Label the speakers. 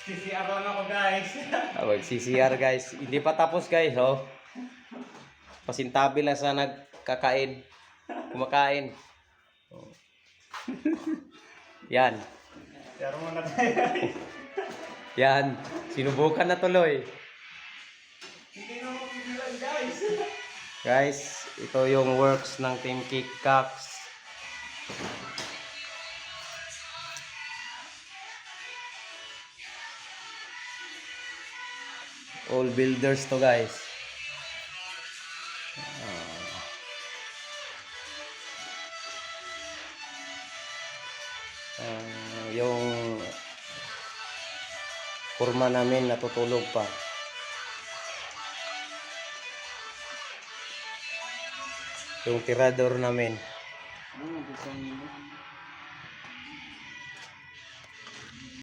Speaker 1: CCR lang ako guys.
Speaker 2: Mag-CCR guys. Hindi pa tapos guys, oh. Pasintabi lang sa nagkakain. Kumakain. Oh. Yan.
Speaker 1: Pero muna tayo guys.
Speaker 2: Yan. Sinubukan na tuloy.
Speaker 1: Hindi na mapigilan guys.
Speaker 2: Guys, ito yung works ng Team Kickax. All builders to guys. Yung kurma namin natutulog pa. Yung tirador namin.